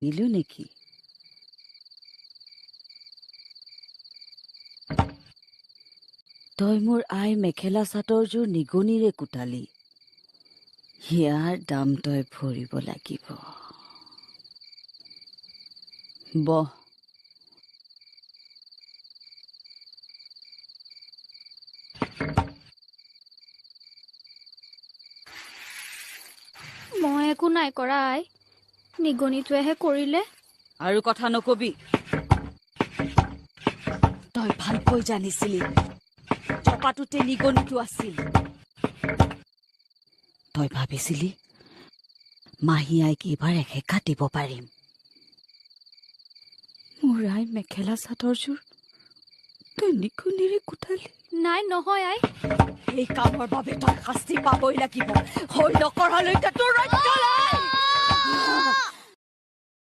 ইলু নেকি তই মোৰ আই মেখেলা চাদৰযোৰ নিগনিৰে কুটালি ইয়াৰ দাম তই ভৰিব লাগিব বহ মই একো নাই কৰা আই নিগনিটোৱেহে কৰিলে আৰু কথা নকবি তই ভালকৈ জানিছিলি চপাটোতে নিগনিটো আছিল তই ভাবিছিলি মাহী আইক এইবাৰ এসেকা দিব পাৰিম মোৰ আই মেখেলা চাদৰযোৰ তই নিগনিৰে কুটালি নাই নহয় আই এই কামৰ বাবে তই শাস্তি পাবই লাগিব হৈ নকৰালৈকে তোৰ ৰক্ষা নাই